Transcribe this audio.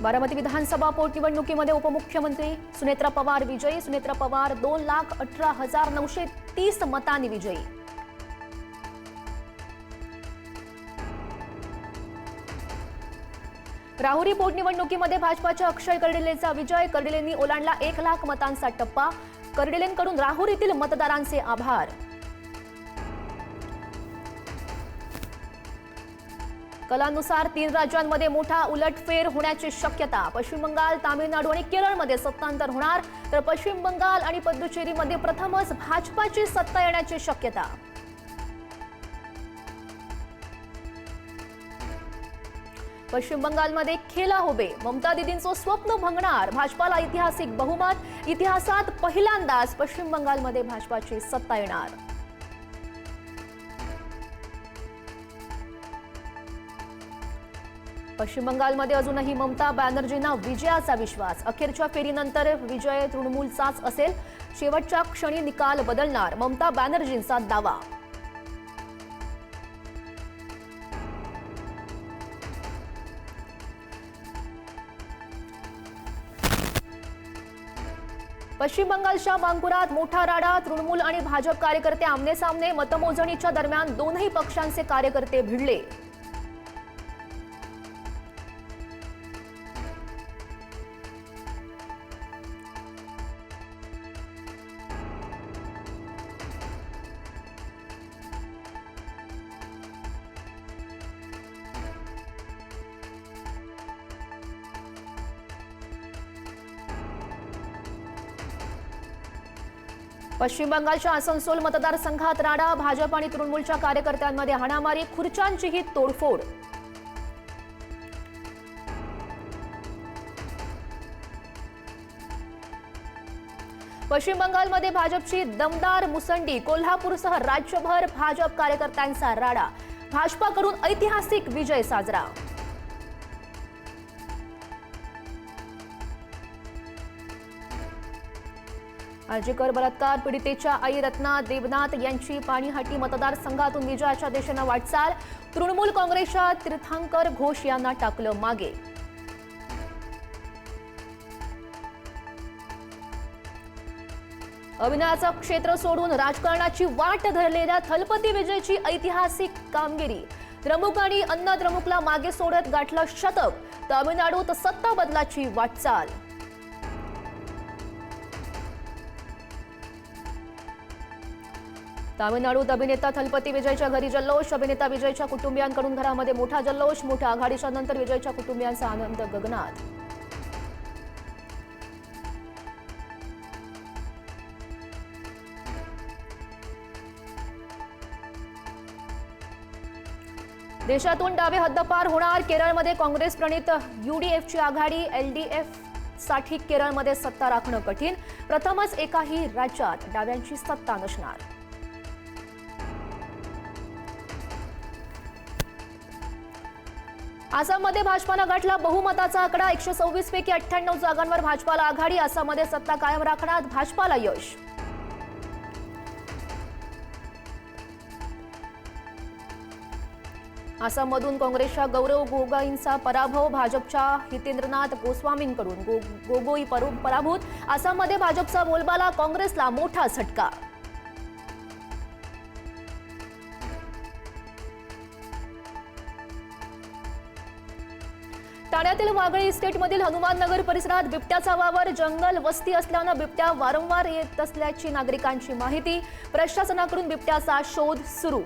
बारामती विधानसभा पोटनिवडणुकीमध्ये उपमुख्यमंत्री सुनेत्रा पवार विजयी। सुनेत्रा पवार 2,18,930 मतांनी विजयी। राहुरी पोटनिवडणुकीमध्ये भाजपाच्या अक्षय कर्डिलेंचा विजय। कर्डिलेंनी ओलांडला 1,00,000 मतांचा टप्पा। कर्डिलेंकडून राहुरीतील मतदारांचे आभार। कलानुसार 3 राज्यांमध्ये मोठा उलटफेर होण्याची शक्यता। पश्चिम बंगाल, तामिळनाडू आणि केरळमध्ये सत्तांतर होणार, तर पश्चिम बंगाल आणि पुदुच्चेरीमध्ये प्रथमच भाजपाची सत्ता येण्याची शक्यता। पश्चिम बंगालमध्ये खेला होबे, ममता दीदींचं स्वप्न भंगणार। भाजपाला ऐतिहासिक बहुमत। इतिहासात पहिल्यांदाच पश्चिम बंगालमध्ये भाजपाची सत्ता येणार। पश्चिम बंगालमध्ये अजूनही ममता बॅनर्जींना विजयाचा विश्वास। अखेरच्या फेरीनंतर विजय तृणमूलचाच असेल। शेवटच्या क्षणी निकाल बदलणार, ममता बॅनर्जींचा दावा। पश्चिम बंगालच्या बांकुरात मोठा राडा। तृणमूल आणि भाजप कार्यकर्ते आमने सामने। मतमोजणीच्या दरम्यान दोनही पक्षांचे कार्यकर्ते भिडले। पश्चिम बंगालच्या आसनसोल मतदारसंघात राडा। भाजप आणि तृणमूलच्या कार्यकर्त्यांमध्ये हाणामारी, खुर्च्यांचीही तोडफोड। पश्चिम बंगालमध्ये भाजपची दमदार मुसंडी। कोल्हापूरसह राज्यभर भाजप कार्यकर्त्यांचा राडा। भाजपाकडून ऐतिहासिक विजय साजरा। अर्जीकर बलात्कार पीडितेच्या आई रत्ना देवनाथ यांची पाणीहाटी मतदारसंघातून विजयाच्या दिशेने वाटचाल। तृणमूल काँग्रेसच्या तीर्थंकर घोष यांना टाकलं मागे। अभिनयाचं क्षेत्र सोडून राजकारणाची वाट धरलेल्या थलपती विजयची ऐतिहासिक कामगिरी। द्रमुक आणि अन्न द्रमुकला मागे सोडत गाठलं शतक। तामिळनाडूत सत्ता बदलाची वाटचाल। तामिळनाडूत अभिनेता थलपती विजयच्या घरी जल्लोष। अभिनेता विजयच्या कुटुंबियांकडून घरामध्ये मोठा जल्लोष। मोठ्या आघाडीच्या नंतर विजयच्या कुटुंबियांचा आनंद गगनात। देशातून डावे हद्दपार होणार। केरळमध्ये काँग्रेस प्रणित UDFची आघाडी। LDF साठी केरळमध्ये सत्ता राखणं कठीण। प्रथमच एकाही राज्यात डाव्यांची सत्ता नसणार। आसाममध्ये भाजपानं गाठला बहुमताचा आकडा। 126 पैकी 98 जागांवर भाजपाला आघाडी। आसाममध्ये सत्ता कायम राखण्यात भाजपाला यश। आसाममधून काँग्रेसच्या गौरव गोगोईंचा पराभव। भाजपच्या हितेंद्रनाथ गोस्वामींकडून गोगोई पराभूत। आसाममध्ये भाजपचा बोलबाला, काँग्रेसला मोठा झटका। ठाण्यातील वागळे इस्टेटमधील हनुमाननगर परिसरात बिबट्याचा वावर। जंगल वस्ती असल्यानं बिबट्या वारंवार येत असल्याची नागरिकांची माहिती। प्रशासनाकडून बिबट्याचा शोध सुरू।